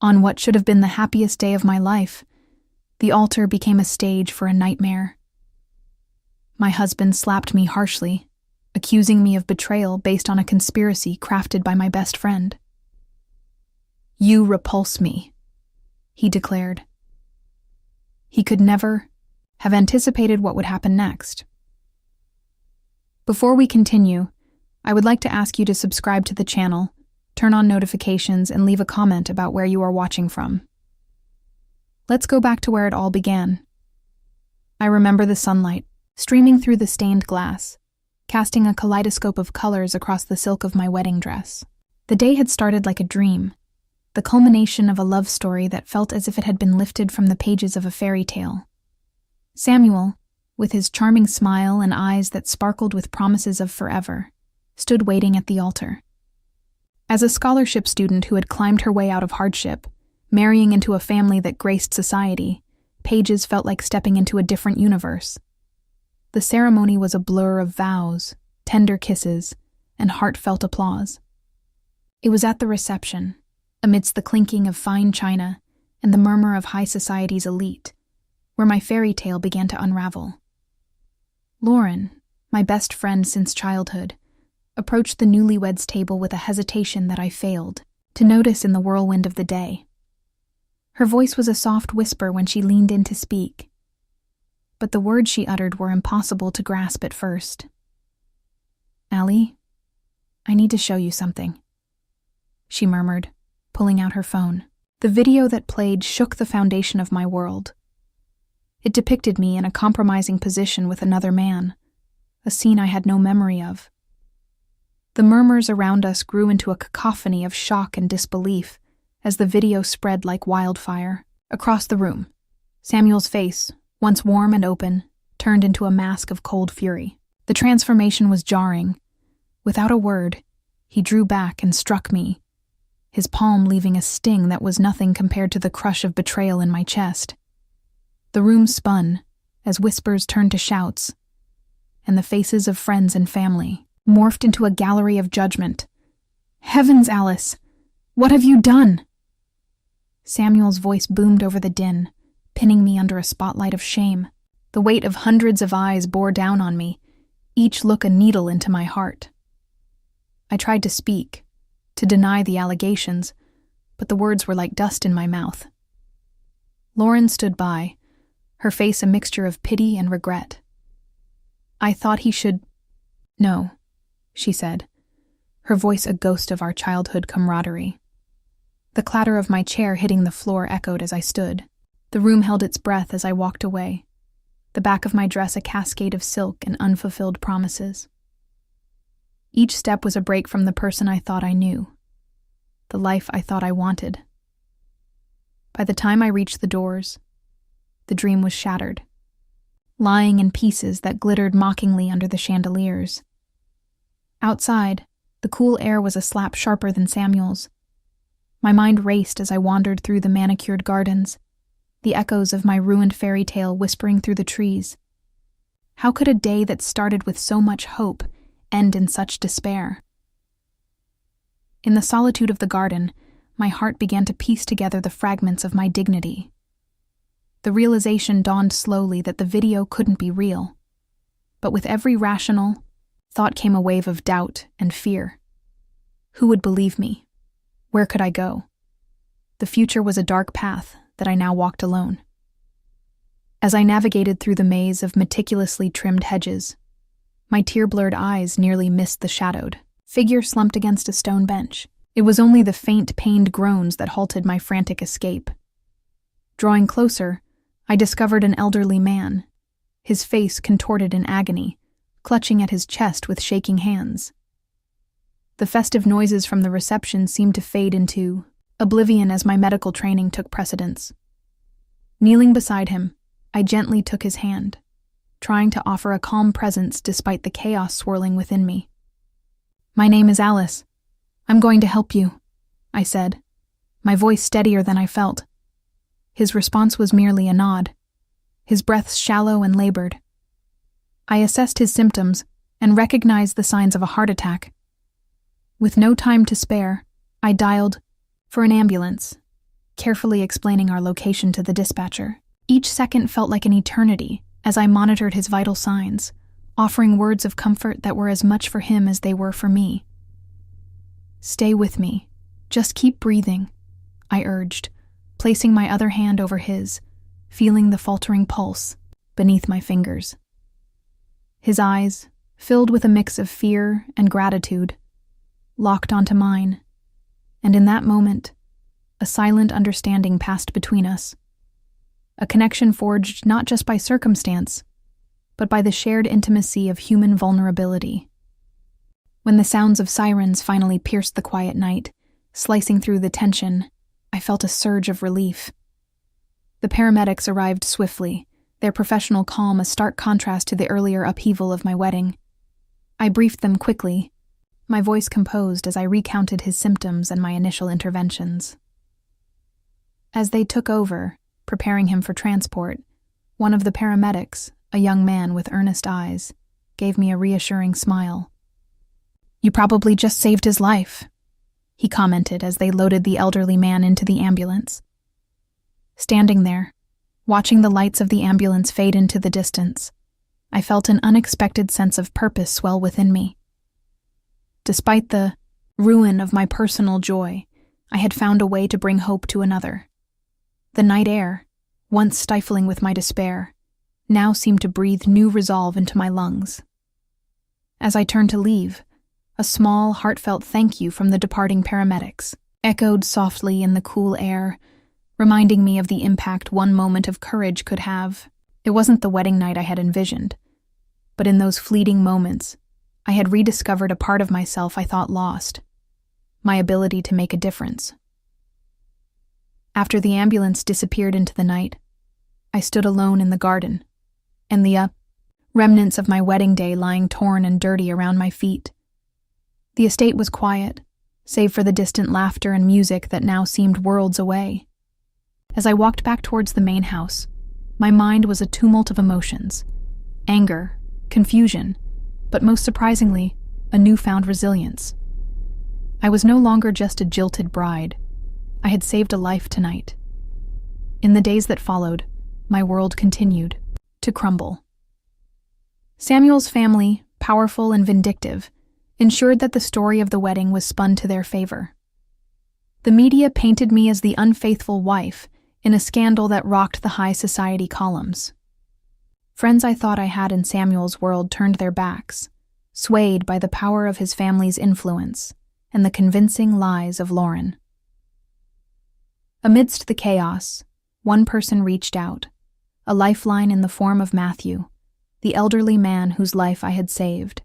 On what should have been the happiest day of my life, the altar became a stage for a nightmare. My husband slapped me harshly, accusing me of betrayal based on a conspiracy crafted by my best friend. "You repulse me," he declared. He could never have anticipated what would happen next. Before we continue, I would like to ask you to subscribe to the channel, turn on notifications, and leave a comment about where you are watching from. Let's go back to where it all began. I remember the sunlight streaming through the stained glass, casting a kaleidoscope of colors across the silk of my wedding dress. The day had started like a dream, the culmination of a love story that felt as if it had been lifted from the pages of a fairy tale. Samuel, with his charming smile and eyes that sparkled with promises of forever, stood waiting at the altar. As a scholarship student who had climbed her way out of hardship, marrying into a family that graced society, Pages felt like stepping into a different universe. The ceremony was a blur of vows, tender kisses, and heartfelt applause. It was at the reception, amidst the clinking of fine china and the murmur of high society's elite, where my fairy tale began to unravel. Lauren, my best friend since childhood, approached the newlyweds' table with a hesitation that I failed to notice in the whirlwind of the day. Her voice was a soft whisper when she leaned in to speak, but the words she uttered were impossible to grasp at first. "Allie, I need to show you something," she murmured, pulling out her phone. The video that played shook the foundation of my world. It depicted me in a compromising position with another man, a scene I had no memory of. The murmurs around us grew into a cacophony of shock and disbelief as the video spread like wildfire. Across the room, Samuel's face, once warm and open, turned into a mask of cold fury. The transformation was jarring. Without a word, he drew back and struck me, his palm leaving a sting that was nothing compared to the crush of betrayal in my chest. The room spun as whispers turned to shouts, and the faces of friends and family morphed into a gallery of judgment. "Heavens, Alice! What have you done?" Samuel's voice boomed over the din, pinning me under a spotlight of shame. The weight of hundreds of eyes bore down on me, each look a needle into my heart. I tried to speak, to deny the allegations, but the words were like dust in my mouth. Lauren stood by, her face a mixture of pity and regret. "I thought he should—" "No," she said, her voice a ghost of our childhood camaraderie. The clatter of my chair hitting the floor echoed as I stood. The room held its breath as I walked away, the back of my dress a cascade of silk and unfulfilled promises. Each step was a break from the person I thought I knew, the life I thought I wanted. By the time I reached the doors, the dream was shattered, lying in pieces that glittered mockingly under the chandeliers. Outside, the cool air was a slap sharper than Samuel's. My mind raced as I wandered through the manicured gardens, the echoes of my ruined fairy tale whispering through the trees. How could a day that started with so much hope end in such despair? In the solitude of the garden, my heart began to piece together the fragments of my dignity. The realization dawned slowly that the video couldn't be real, but with every rational thought came a wave of doubt and fear. Who would believe me? Where could I go? The future was a dark path that I now walked alone. As I navigated through the maze of meticulously trimmed hedges, my tear-blurred eyes nearly missed the shadowed figure slumped against a stone bench. It was only the faint, pained groans that halted my frantic escape. Drawing closer, I discovered an elderly man, his face contorted in agony, clutching at his chest with shaking hands. The festive noises from the reception seemed to fade into oblivion as my medical training took precedence. Kneeling beside him, I gently took his hand, trying to offer a calm presence despite the chaos swirling within me. "My name is Alice. I'm going to help you," I said, my voice steadier than I felt. His response was merely a nod, his breaths shallow and labored. I assessed his symptoms and recognized the signs of a heart attack. With no time to spare, I dialed for an ambulance carefully explaining our location to the dispatcher. Each second felt like an eternity as I monitored his vital signs, offering words of comfort that were as much for him as they were for me. "Stay with me. Just keep breathing," I urged, placing my other hand over his, feeling the faltering pulse beneath my fingers. His eyes, filled with a mix of fear and gratitude, locked onto mine, and in that moment, a silent understanding passed between us. A connection forged not just by circumstance, but by the shared intimacy of human vulnerability. When the sounds of sirens finally pierced the quiet night, slicing through the tension, I felt a surge of relief. The paramedics arrived swiftly, their professional calm a stark contrast to the earlier upheaval of my wedding. I briefed them quickly, my voice composed as I recounted his symptoms and my initial interventions. As they took over, preparing him for transport, one of the paramedics, a young man with earnest eyes, gave me a reassuring smile. "You probably just saved his life," he commented as they loaded the elderly man into the ambulance. Standing there, watching the lights of the ambulance fade into the distance, I felt an unexpected sense of purpose swell within me. Despite the ruin of my personal joy, I had found a way to bring hope to another. The night air, once stifling with my despair, now seemed to breathe new resolve into my lungs. As I turned to leave, a small, heartfelt thank you from the departing paramedics echoed softly in the cool air, reminding me of the impact one moment of courage could have. It wasn't the wedding night I had envisioned, but in those fleeting moments, I had rediscovered a part of myself I thought lost, my ability to make a difference. After the ambulance disappeared into the night, I stood alone in the garden, and the remnants of my wedding day lying torn and dirty around my feet. The estate was quiet, save for the distant laughter and music that now seemed worlds away. As I walked back towards the main house, my mind was a tumult of emotions: anger, confusion, but most surprisingly, a newfound resilience. I was no longer just a jilted bride. I had saved a life tonight. In the days that followed, my world continued to crumble. Samuel's family, powerful and vindictive, ensured that the story of the wedding was spun to their favor. The media painted me as the unfaithful wife in a scandal that rocked the high society columns. Friends I thought I had in Samuel's world turned their backs, swayed by the power of his family's influence and the convincing lies of Lauren. Amidst the chaos, one person reached out, a lifeline in the form of Matthew, the elderly man whose life I had saved.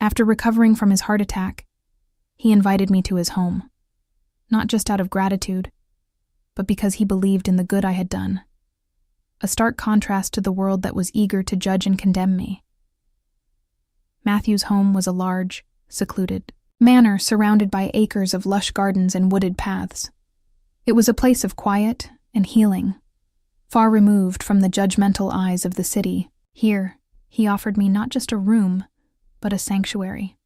After recovering from his heart attack, he invited me to his home, not just out of gratitude, but because he believed in the good I had done, a stark contrast to the world that was eager to judge and condemn me. Matthew's home was a large, secluded manor surrounded by acres of lush gardens and wooded paths. It was a place of quiet and healing, far removed from the judgmental eyes of the city. Here, he offered me not just a room, but a sanctuary.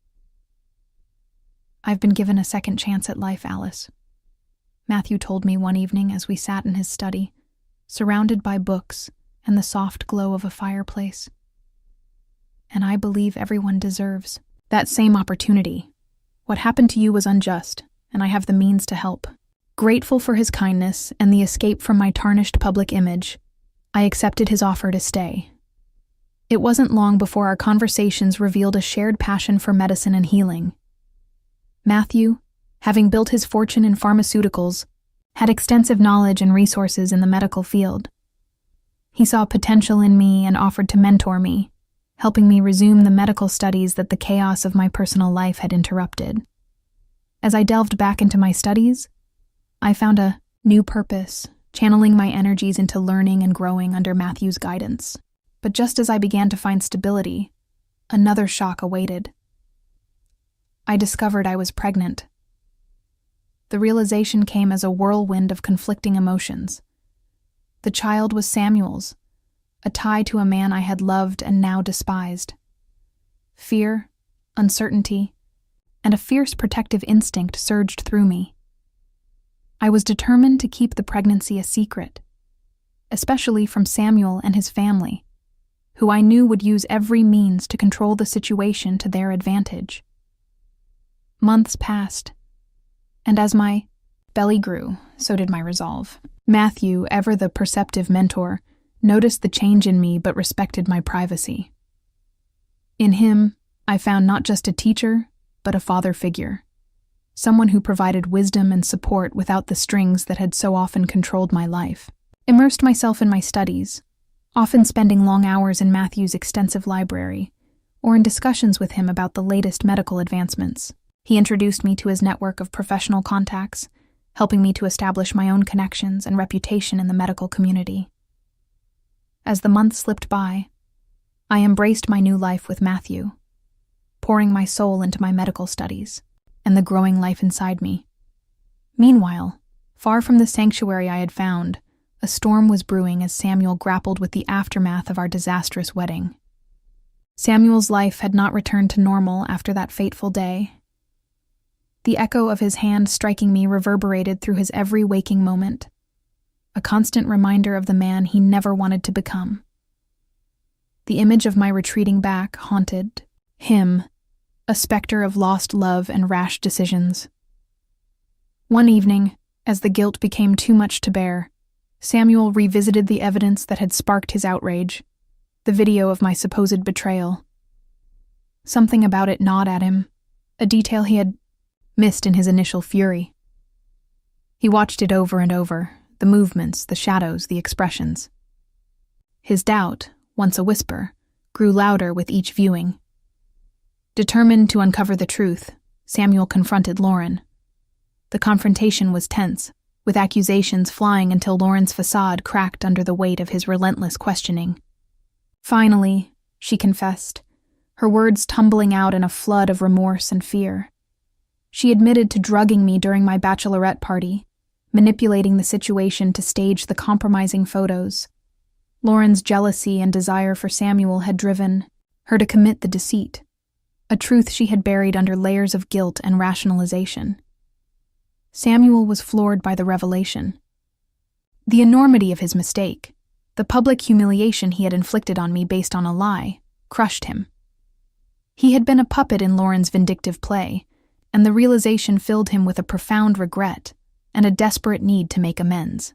"I've been given a second chance at life, Alice," Matthew told me one evening as we sat in his study, surrounded by books and the soft glow of a fireplace. "And I believe everyone deserves that same opportunity. What happened to you was unjust, and I have the means to help." Grateful for his kindness and the escape from my tarnished public image, I accepted his offer to stay. It wasn't long before our conversations revealed a shared passion for medicine and healing. Matthew, having built his fortune in pharmaceuticals, had extensive knowledge and resources in the medical field. He saw potential in me and offered to mentor me, helping me resume the medical studies that the chaos of my personal life had interrupted. As I delved back into my studies, I found a new purpose, channeling my energies into learning and growing under Matthew's guidance. But just as I began to find stability, another shock awaited. I discovered I was pregnant. The realization came as a whirlwind of conflicting emotions. The child was Samuel's, a tie to a man I had loved and now despised. Fear, uncertainty, and a fierce protective instinct surged through me. I was determined to keep the pregnancy a secret, especially from Samuel and his family, who I knew would use every means to control the situation to their advantage. Months passed, and as my belly grew, so did my resolve. Matthew, ever the perceptive mentor, noticed the change in me but respected my privacy. In him, I found not just a teacher, but a father figure, someone who provided wisdom and support without the strings that had so often controlled my life. Immersed myself in my studies, often spending long hours in Matthew's extensive library, or in discussions with him about the latest medical advancements. He introduced me to his network of professional contacts, helping me to establish my own connections and reputation in the medical community. As the months slipped by, I embraced my new life with Matthew, pouring my soul into my medical studies and the growing life inside me. Meanwhile, far from the sanctuary I had found, a storm was brewing as Samuel grappled with the aftermath of our disastrous wedding. Samuel's life had not returned to normal after that fateful day. The echo of his hand striking me reverberated through his every waking moment, a constant reminder of the man he never wanted to become. The image of my retreating back haunted him, a specter of lost love and rash decisions. One evening, as the guilt became too much to bear, Samuel revisited the evidence that had sparked his outrage, the video of my supposed betrayal. Something about it gnawed at him, a detail he had missed in his initial fury. He watched it over and over, the movements, the shadows, the expressions. His doubt, once a whisper, grew louder with each viewing. Determined to uncover the truth, Samuel confronted Lauren. The confrontation was tense, with accusations flying until Lauren's facade cracked under the weight of his relentless questioning. Finally, she confessed, her words tumbling out in a flood of remorse and fear. She admitted to drugging me during my bachelorette party, manipulating the situation to stage the compromising photos. Lauren's jealousy and desire for Samuel had driven her to commit the deceit, a truth she had buried under layers of guilt and rationalization. Samuel was floored by the revelation. The enormity of his mistake, the public humiliation he had inflicted on me based on a lie, crushed him. He had been a puppet in Lauren's vindictive play, and the realization filled him with a profound regret and a desperate need to make amends.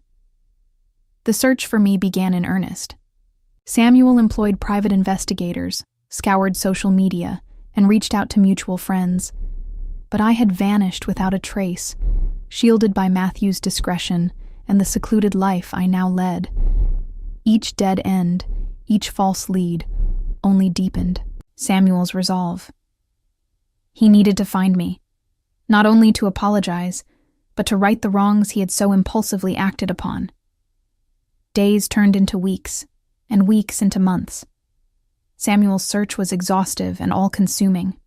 The search for me began in earnest. Samuel employed private investigators, scoured social media, and reached out to mutual friends. But I had vanished without a trace, shielded by Matthew's discretion and the secluded life I now led. Each dead end, each false lead, only deepened Samuel's resolve. He needed to find me, not only to apologize, but to right the wrongs he had so impulsively acted upon. Days turned into weeks, and weeks into months. Samuel's search was exhaustive and all-consuming.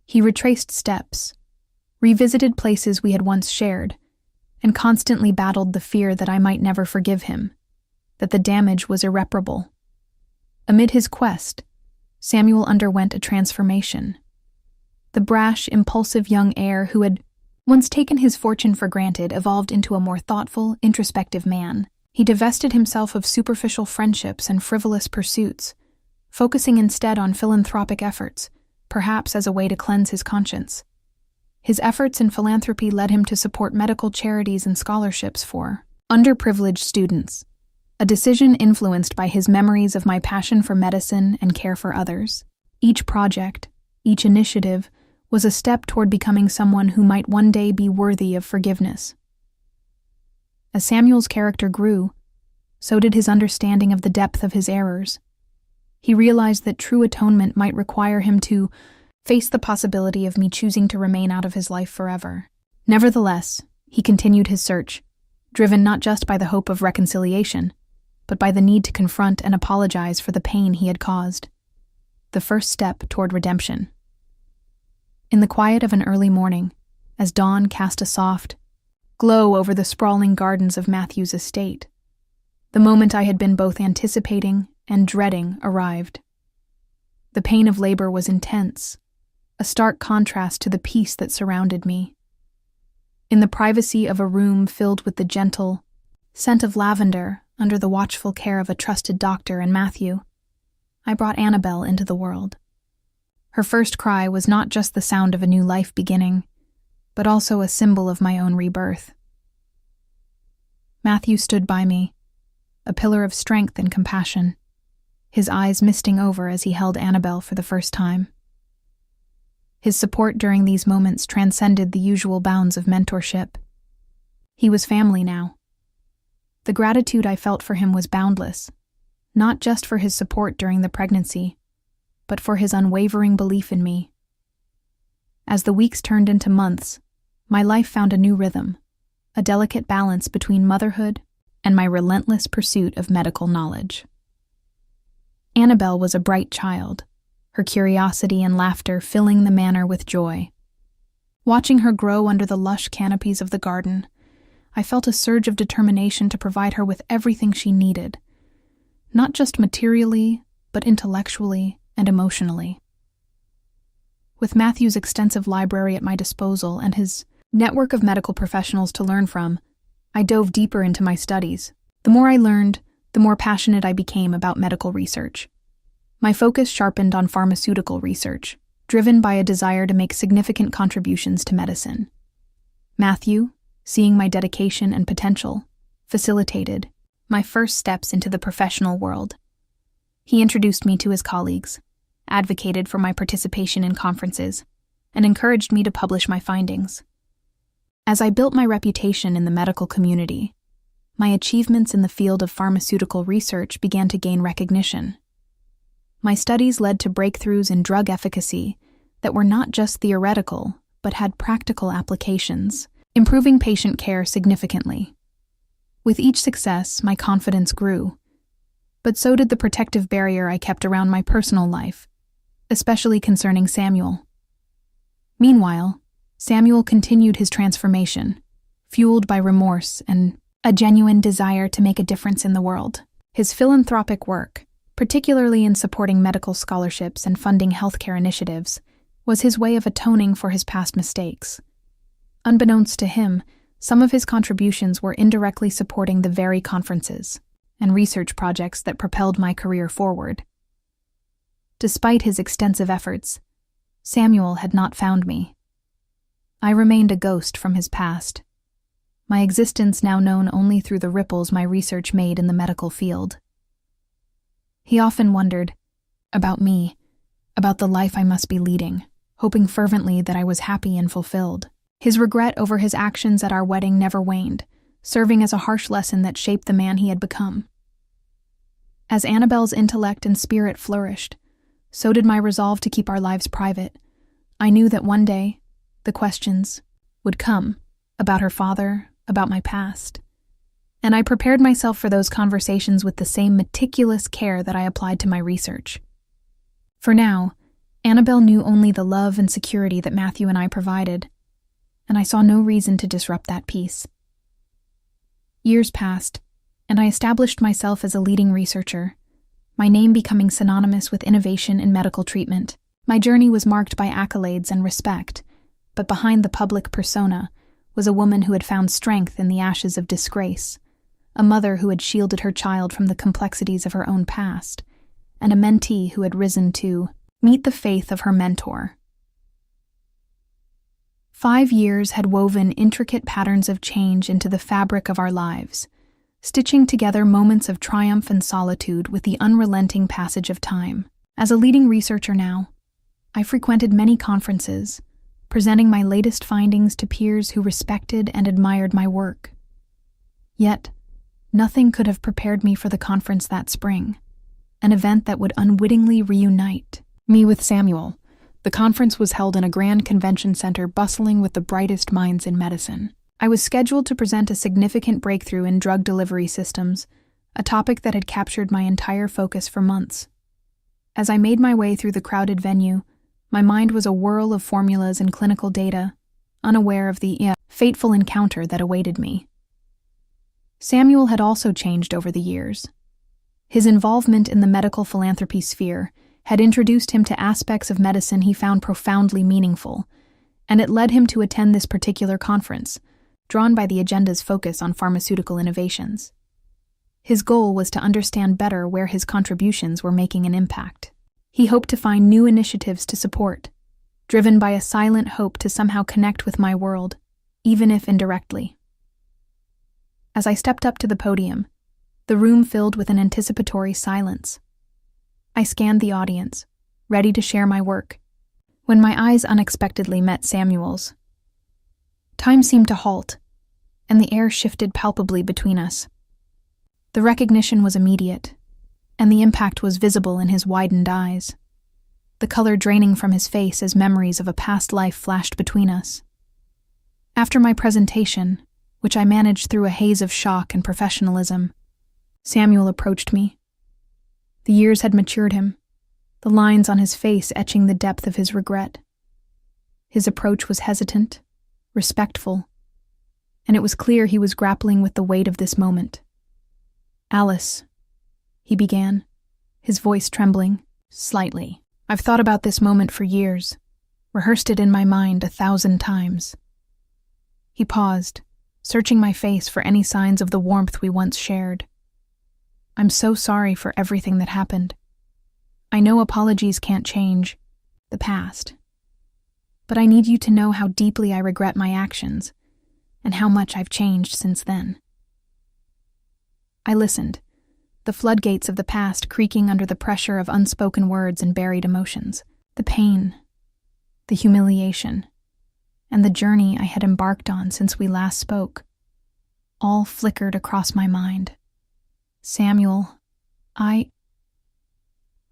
He retraced steps, revisited places we had once shared, and constantly battled the fear that I might never forgive him, that the damage was irreparable. Amid his quest, Samuel underwent a transformation. The brash, impulsive young heir who had once taken his fortune for granted evolved into a more thoughtful, introspective man. He divested himself of superficial friendships and frivolous pursuits, focusing instead on philanthropic efforts, perhaps as a way to cleanse his conscience. His efforts in philanthropy led him to support medical charities and scholarships for underprivileged students, a decision influenced by his memories of my passion for medicine and care for others. Each project, each initiative, was a step toward becoming someone who might one day be worthy of forgiveness. As Samuel's character grew, so did his understanding of the depth of his errors. He realized that true atonement might require him to face the possibility of me choosing to remain out of his life forever. Nevertheless, he continued his search, driven not just by the hope of reconciliation, but by the need to confront and apologize for the pain he had caused. The first step toward redemption. In the quiet of an early morning, as dawn cast a soft glow over the sprawling gardens of Matthew's estate, the moment I had been both anticipating and dreading arrived. The pain of labor was intense, a stark contrast to the peace that surrounded me. In the privacy of a room filled with the gentle scent of lavender under the watchful care of a trusted doctor and Matthew, I brought Annabelle into the world. Her first cry was not just the sound of a new life beginning, but also a symbol of my own rebirth. Matthew stood by me, a pillar of strength and compassion, his eyes misting over as he held Annabelle for the first time. His support during these moments transcended the usual bounds of mentorship. He was family now. The gratitude I felt for him was boundless, not just for his support during the pregnancy, but for his unwavering belief in me. As the weeks turned into months, my life found a new rhythm, a delicate balance between motherhood and my relentless pursuit of medical knowledge. Annabelle was a bright child, her curiosity and laughter filling the manor with joy. Watching her grow under the lush canopies of the garden, I felt a surge of determination to provide her with everything she needed, not just materially, but intellectually and emotionally. With Matthew's extensive library at my disposal and his network of medical professionals to learn from, I dove deeper into my studies. The more I learned, the more passionate I became about medical research. My focus sharpened on pharmaceutical research, driven by a desire to make significant contributions to medicine. Matthew, seeing my dedication and potential, facilitated my first steps into the professional world. He introduced me to his colleagues, advocated for my participation in conferences, and encouraged me to publish my findings. As I built my reputation in the medical community, my achievements in the field of pharmaceutical research began to gain recognition. My studies led to breakthroughs in drug efficacy that were not just theoretical, but had practical applications, improving patient care significantly. With each success, my confidence grew, but so did the protective barrier I kept around my personal life, especially concerning Samuel. Meanwhile, Samuel continued his transformation, fueled by remorse and a genuine desire to make a difference in the world. His philanthropic work, particularly in supporting medical scholarships and funding healthcare initiatives, was his way of atoning for his past mistakes. Unbeknownst to him, some of his contributions were indirectly supporting the very conferences and research projects that propelled my career forward. Despite his extensive efforts, Samuel had not found me. I remained a ghost from his past, my existence now known only through the ripples my research made in the medical field. He often wondered about me, about the life I must be leading, hoping fervently that I was happy and fulfilled. His regret over his actions at our wedding never waned, serving as a harsh lesson that shaped the man he had become. As Annabelle's intellect and spirit flourished, so did my resolve to keep our lives private. I knew that one day, the questions would come about her father, about my past, and I prepared myself for those conversations with the same meticulous care that I applied to my research. For now, Annabelle knew only the love and security that Matthew and I provided, and I saw no reason to disrupt that peace. Years passed, and I established myself as a leading researcher, my name becoming synonymous with innovation in medical treatment. My journey was marked by accolades and respect, but behind the public persona was a woman who had found strength in the ashes of disgrace, a mother who had shielded her child from the complexities of her own past, and a mentee who had risen to meet the faith of her mentor. 5 years had woven intricate patterns of change into the fabric of our lives, stitching together moments of triumph and solitude with the unrelenting passage of time. As a leading researcher now, I frequented many conferences, presenting my latest findings to peers who respected and admired my work. Yet, nothing could have prepared me for the conference that spring, an event that would unwittingly reunite me with Samuel. The conference was held in a grand convention center bustling with the brightest minds in medicine. I was scheduled to present a significant breakthrough in drug delivery systems, a topic that had captured my entire focus for months. As I made my way through the crowded venue, my mind was a whirl of formulas and clinical data, unaware of the fateful encounter that awaited me. Samuel had also changed over the years. His involvement in the medical philanthropy sphere had introduced him to aspects of medicine he found profoundly meaningful, and it led him to attend this particular conference, drawn by the agenda's focus on pharmaceutical innovations. His goal was to understand better where his contributions were making an impact. He hoped to find new initiatives to support, driven by a silent hope to somehow connect with my world, even if indirectly. As I stepped up to the podium, the room filled with an anticipatory silence. I scanned the audience, ready to share my work, when my eyes unexpectedly met Samuel's. Time seemed to halt, and the air shifted palpably between us. The recognition was immediate, and the impact was visible in his widened eyes, the color draining from his face as memories of a past life flashed between us. After my presentation, which I managed through a haze of shock and professionalism, Samuel approached me. The years had matured him, the lines on his face etching the depth of his regret. His approach was hesitant, respectful, and it was clear he was grappling with the weight of this moment. "Alice," he began, his voice trembling slightly. "I've thought about this moment for years, rehearsed it in my mind 1,000 times. He paused, searching my face for any signs of the warmth we once shared. "I'm so sorry for everything that happened. I know apologies can't change the past, but I need you to know how deeply I regret my actions and how much I've changed since then." I listened, the floodgates of the past creaking under the pressure of unspoken words and buried emotions. The pain, the humiliation, and the journey I had embarked on since we last spoke, all flickered across my mind. "Samuel,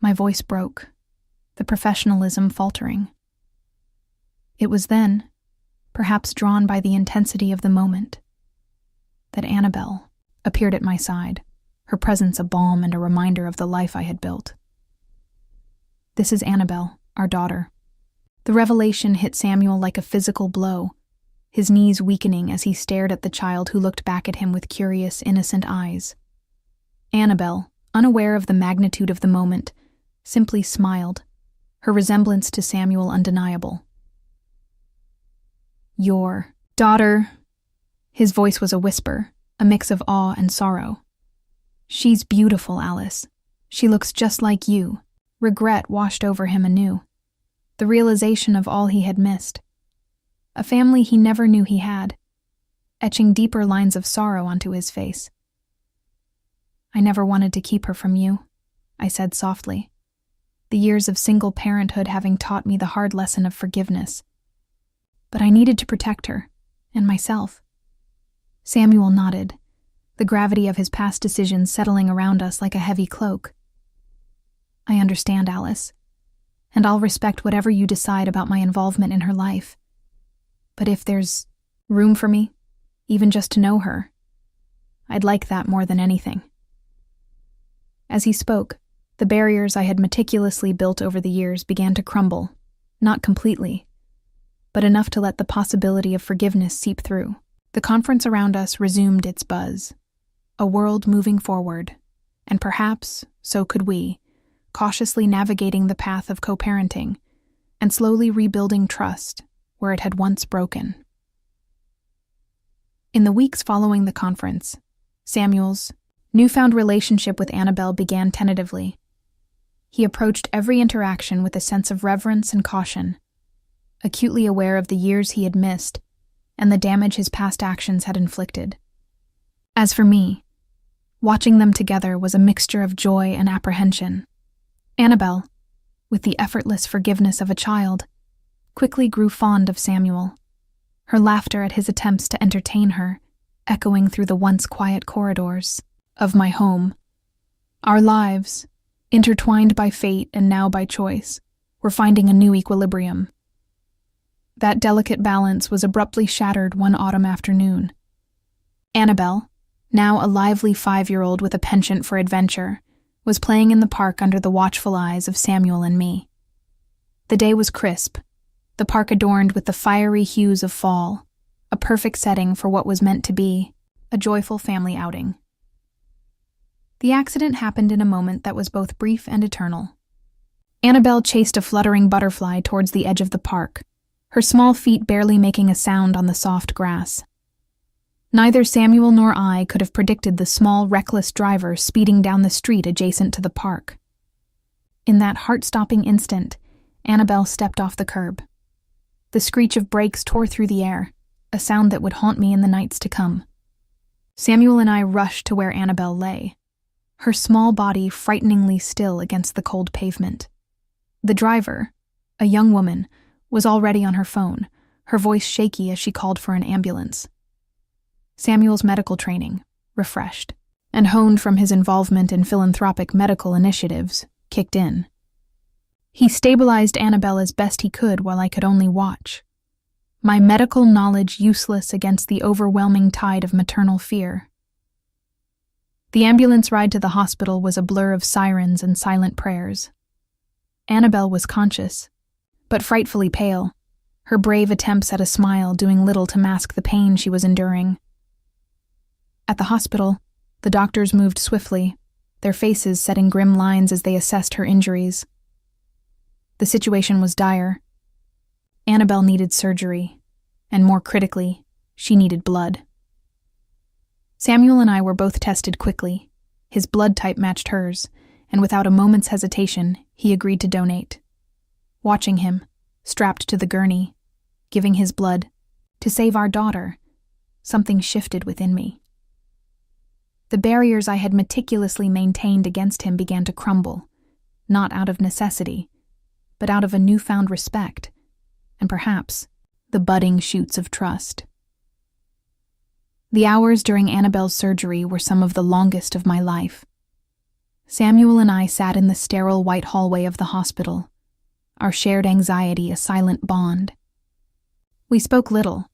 My voice broke, the professionalism faltering. It was then, perhaps drawn by the intensity of the moment, that Annabelle appeared at my side, her presence a balm and a reminder of the life I had built. "This is Annabelle, our daughter." The revelation hit Samuel like a physical blow, his knees weakening as he stared at the child who looked back at him with curious, innocent eyes. Annabelle, unaware of the magnitude of the moment, simply smiled, her resemblance to Samuel undeniable. "Your daughter," his voice was a whisper, a mix of awe and sorrow. "She's beautiful, Alice. She looks just like you." Regret washed over him anew, the realization of all he had missed. A family he never knew he had, etching deeper lines of sorrow onto his face. "I never wanted to keep her from you," I said softly, the years of single parenthood having taught me the hard lesson of forgiveness. "But I needed to protect her, and myself." Samuel nodded, the gravity of his past decisions settling around us like a heavy cloak. "I understand, Alice, and I'll respect whatever you decide about my involvement in her life. But if there's room for me, even just to know her, I'd like that more than anything." As he spoke, the barriers I had meticulously built over the years began to crumble, not completely, but enough to let the possibility of forgiveness seep through. The conference around us resumed its buzz, a world moving forward, and perhaps, so could we, cautiously navigating the path of co-parenting and slowly rebuilding trust where it had once broken. In the weeks following the conference, Samuel's newfound relationship with Annabelle began tentatively. He approached every interaction with a sense of reverence and caution, acutely aware of the years he had missed and the damage his past actions had inflicted. As for me, watching them together was a mixture of joy and apprehension. Annabelle, with the effortless forgiveness of a child, quickly grew fond of Samuel, her laughter at his attempts to entertain her echoing through the once quiet corridors of my home. Our lives, intertwined by fate and now by choice, were finding a new equilibrium. That delicate balance was abruptly shattered one autumn afternoon. Annabelle, now a lively 5-year-old with a penchant for adventure, was playing in the park under the watchful eyes of Samuel and me. The day was crisp, the park adorned with the fiery hues of fall, a perfect setting for what was meant to be a joyful family outing. The accident happened in a moment that was both brief and eternal. Annabelle chased a fluttering butterfly towards the edge of the park, her small feet barely making a sound on the soft grass. Neither Samuel nor I could have predicted the small, reckless driver speeding down the street adjacent to the park. In that heart-stopping instant, Annabelle stepped off the curb. The screech of brakes tore through the air, a sound that would haunt me in the nights to come. Samuel and I rushed to where Annabelle lay, her small body frighteningly still against the cold pavement. The driver, a young woman, was already on her phone, her voice shaky as she called for an ambulance. Samuel's medical training, refreshed, and honed from his involvement in philanthropic medical initiatives, kicked in. He stabilized Annabelle as best he could while I could only watch, my medical knowledge useless against the overwhelming tide of maternal fear. The ambulance ride to the hospital was a blur of sirens and silent prayers. Annabelle was conscious, but frightfully pale, her brave attempts at a smile doing little to mask the pain she was enduring. At the hospital, the doctors moved swiftly, their faces setting grim lines as they assessed her injuries. The situation was dire. Annabelle needed surgery, and more critically, she needed blood. Samuel and I were both tested quickly. His blood type matched hers, and without a moment's hesitation, he agreed to donate. Watching him, strapped to the gurney, giving his blood, to save our daughter, something shifted within me. The barriers I had meticulously maintained against him began to crumble, not out of necessity, but out of a newfound respect, and perhaps the budding shoots of trust. The hours during Annabelle's surgery were some of the longest of my life. Samuel and I sat in the sterile white hallway of the hospital, our shared anxiety a silent bond. We spoke little,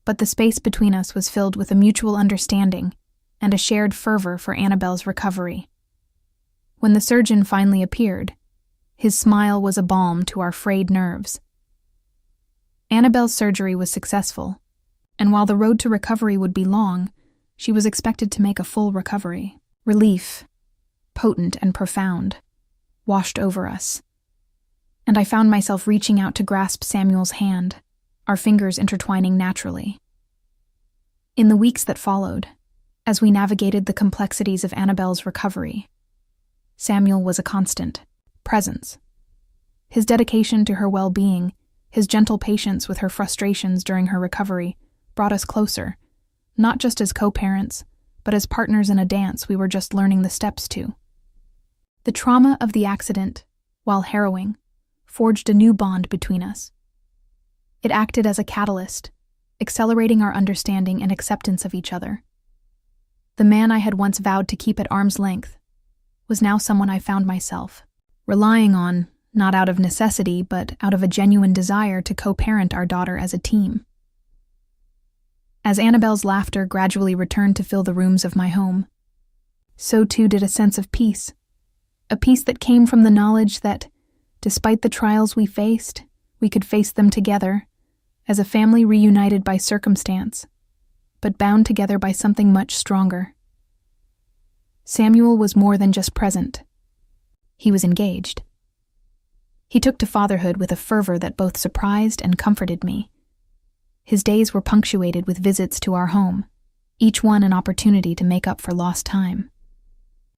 but the space between us was filled with a mutual understanding and a shared fervor for Annabelle's recovery. When the surgeon finally appeared, his smile was a balm to our frayed nerves. Annabelle's surgery was successful, and while the road to recovery would be long, she was expected to make a full recovery. Relief, potent and profound, washed over us, and I found myself reaching out to grasp Samuel's hand, our fingers intertwining naturally. In the weeks that followed, as we navigated the complexities of Annabelle's recovery, Samuel was a constant presence. His dedication to her well-being, his gentle patience with her frustrations during her recovery, brought us closer, not just as co-parents, but as partners in a dance we were just learning the steps to. The trauma of the accident, while harrowing, forged a new bond between us. It acted as a catalyst, accelerating our understanding and acceptance of each other. The man I had once vowed to keep at arm's length was now someone I found myself relying on, not out of necessity, but out of a genuine desire to co-parent our daughter as a team. As Annabelle's laughter gradually returned to fill the rooms of my home, so too did a sense of peace, a peace that came from the knowledge that, despite the trials we faced, we could face them together, as a family reunited by circumstance, but bound together by something much stronger. Samuel was more than just present. He was engaged. He took to fatherhood with a fervor that both surprised and comforted me. His days were punctuated with visits to our home, each one an opportunity to make up for lost time.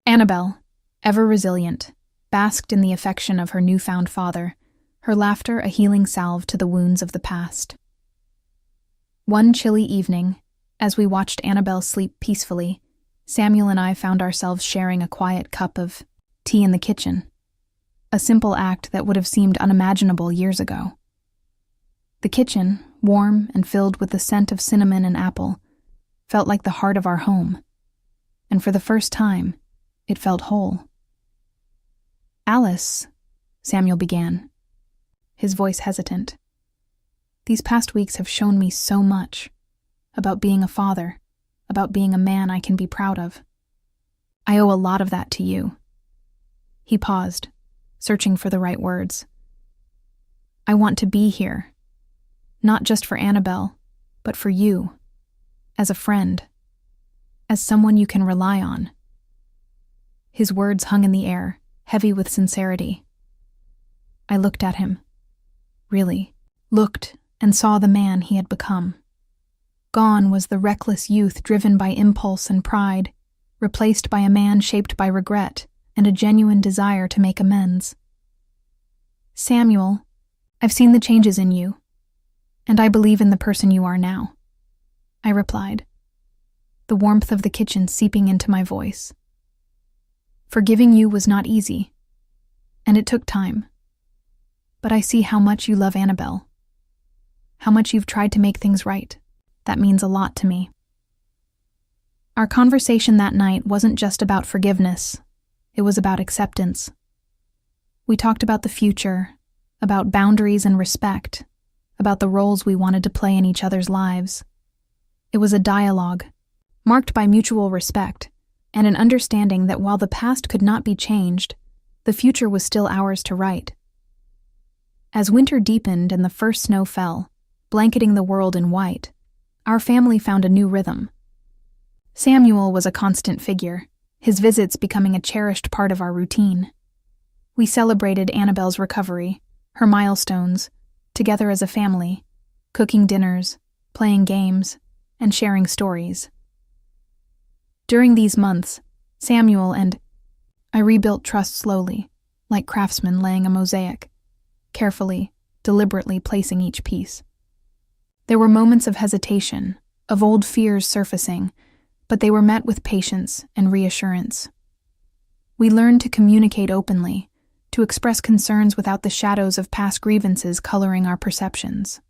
Annabelle, ever resilient, basked in the affection of her newfound father, her laughter a healing salve to the wounds of the past. One chilly evening, as we watched Annabelle sleep peacefully, Samuel and I found ourselves sharing a quiet cup of tea in the kitchen, a simple act that would have seemed unimaginable years ago. The kitchen, warm and filled with the scent of cinnamon and apple, felt like the heart of our home, and for the first time, it felt whole. "Alice," Samuel began, his voice hesitant. "These past weeks have shown me so much about being a father, about being a man I can be proud of. I owe a lot of that to you." He paused, searching for the right words. "I want to be here, not just for Annabelle, but for you, as a friend, as someone you can rely on." His words hung in the air, heavy with sincerity. I looked at him, really, looked and saw the man he had become. Gone was the reckless youth driven by impulse and pride, replaced by a man shaped by regret and a genuine desire to make amends. Samuel, I've seen the changes in you, and I believe in the person you are now, I replied, the warmth of the kitchen seeping into my voice. Forgiving you was not easy, and it took time. But I see how much you love Annabelle, how much you've tried to make things right. That means a lot to me. Our conversation that night wasn't just about forgiveness, it was about acceptance. We talked about the future, about boundaries and respect, about the roles we wanted to play in each other's lives. It was a dialogue, marked by mutual respect, and an understanding that while the past could not be changed, the future was still ours to write. As winter deepened and the first snow fell, blanketing the world in white, our family found a new rhythm. Samuel was a constant figure, his visits becoming a cherished part of our routine. We celebrated Annabelle's recovery, her milestones, together as a family, cooking dinners, playing games, and sharing stories. During these months, Samuel and I rebuilt trust slowly, like craftsmen laying a mosaic, carefully, deliberately placing each piece. There were moments of hesitation, of old fears surfacing, but they were met with patience and reassurance. We learned to communicate openly, to express concerns without the shadows of past grievances coloring our perceptions.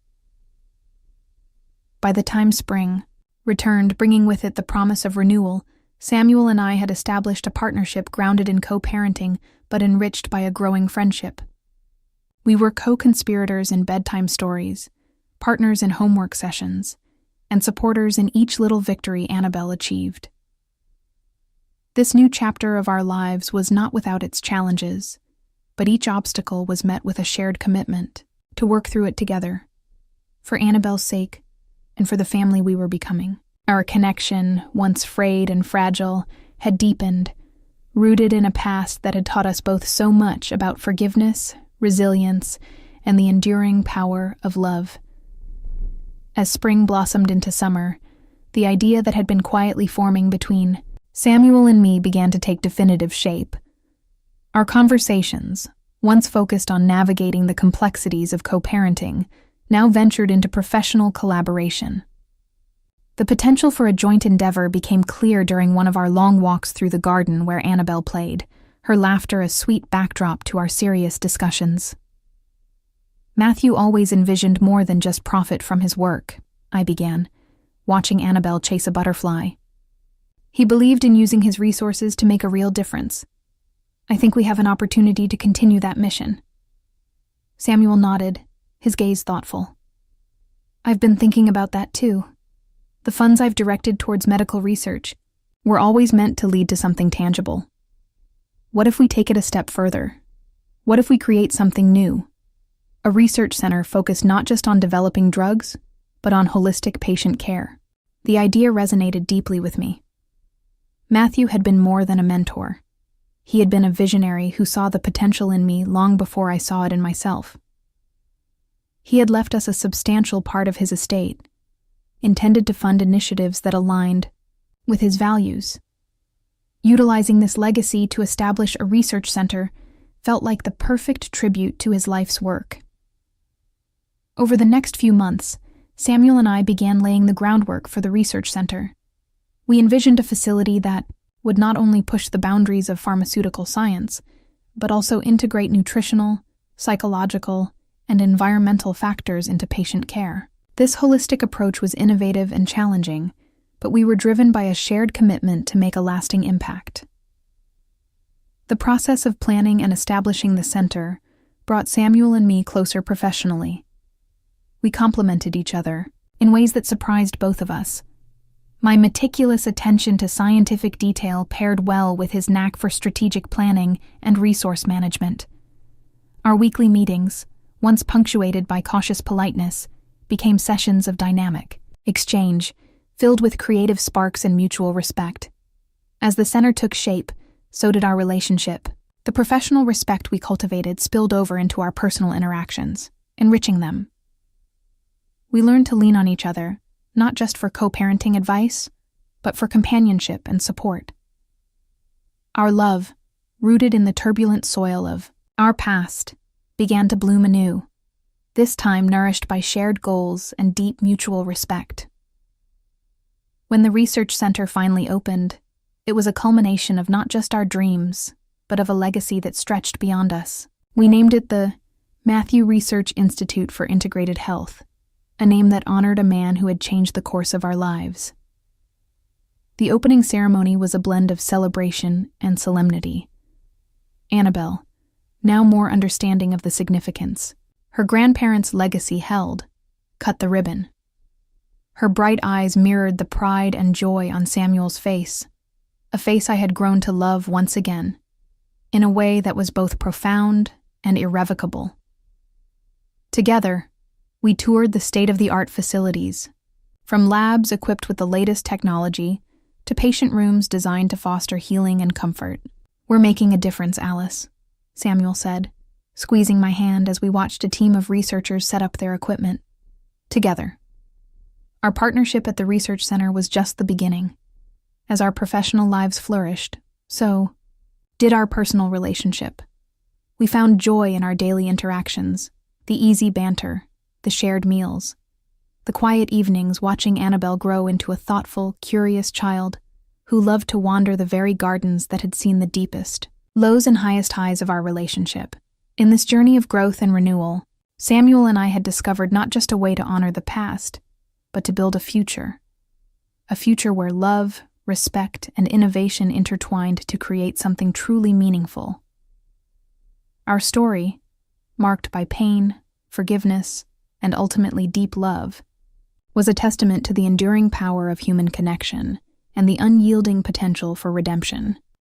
By the time spring returned, bringing with it the promise of renewal, Samuel and I had established a partnership grounded in co-parenting, but enriched by a growing friendship. We were co-conspirators in bedtime stories, partners in homework sessions, and supporters in each little victory Annabelle achieved. This new chapter of our lives was not without its challenges, but each obstacle was met with a shared commitment to work through it together, for Annabelle's sake and for the family we were becoming. Our connection, once frayed and fragile, had deepened, rooted in a past that had taught us both so much about forgiveness, resilience, and the enduring power of love. As spring blossomed into summer, the idea that had been quietly forming between Samuel and me began to take definitive shape. Our conversations, once focused on navigating the complexities of co-parenting, now ventured into professional collaboration. The potential for a joint endeavor became clear during one of our long walks through the garden where Annabelle played, her laughter a sweet backdrop to our serious discussions. Matthew always envisioned more than just profit from his work, I began, watching Annabelle chase a butterfly. He believed in using his resources to make a real difference. I think we have an opportunity to continue that mission. Samuel nodded, his gaze thoughtful. I've been thinking about that too. The funds I've directed towards medical research were always meant to lead to something tangible. What if we take it a step further? What if we create something new? A research center focused not just on developing drugs, but on holistic patient care. The idea resonated deeply with me. Matthew had been more than a mentor. He had been a visionary who saw the potential in me long before I saw it in myself. He had left us a substantial part of his estate, intended to fund initiatives that aligned with his values. Utilizing this legacy to establish a research center felt like the perfect tribute to his life's work. Over the next few months, Samuel and I began laying the groundwork for the research center. We envisioned a facility that would not only push the boundaries of pharmaceutical science, but also integrate nutritional, psychological, and environmental factors into patient care. This holistic approach was innovative and challenging, but we were driven by a shared commitment to make a lasting impact. The process of planning and establishing the center brought Samuel and me closer professionally. We complemented each other in ways that surprised both of us. My meticulous attention to scientific detail paired well with his knack for strategic planning and resource management. Our weekly meetings, once punctuated by cautious politeness, became sessions of dynamic exchange, filled with creative sparks and mutual respect. As the center took shape, so did our relationship. The professional respect we cultivated spilled over into our personal interactions, enriching them. We learned to lean on each other, not just for co-parenting advice, but for companionship and support. Our love, rooted in the turbulent soil of our past, began to bloom anew, this time nourished by shared goals and deep mutual respect. When the research center finally opened, it was a culmination of not just our dreams, but of a legacy that stretched beyond us. We named it the Matthew Research Institute for Integrated Health, a name that honored a man who had changed the course of our lives. The opening ceremony was a blend of celebration and solemnity. Annabelle, now more understanding of the significance, her grandparents' legacy held, cut the ribbon. Her bright eyes mirrored the pride and joy on Samuel's face, a face I had grown to love once again, in a way that was both profound and irrevocable. Together, we toured the state-of-the-art facilities, from labs equipped with the latest technology to patient rooms designed to foster healing and comfort. "We're making a difference, Alice," Samuel said, squeezing my hand as we watched a team of researchers set up their equipment. Together. Our partnership at the research center was just the beginning. As our professional lives flourished, so did our personal relationship. We found joy in our daily interactions, the easy banter, the shared meals, the quiet evenings watching Annabelle grow into a thoughtful, curious child who loved to wander the very gardens that had seen the deepest, lows and highest highs of our relationship. In this journey of growth and renewal, Samuel and I had discovered not just a way to honor the past, but to build a future where love, respect, and innovation intertwined to create something truly meaningful. Our story, marked by pain, forgiveness, and ultimately deep love, was a testament to the enduring power of human connection and the unyielding potential for redemption.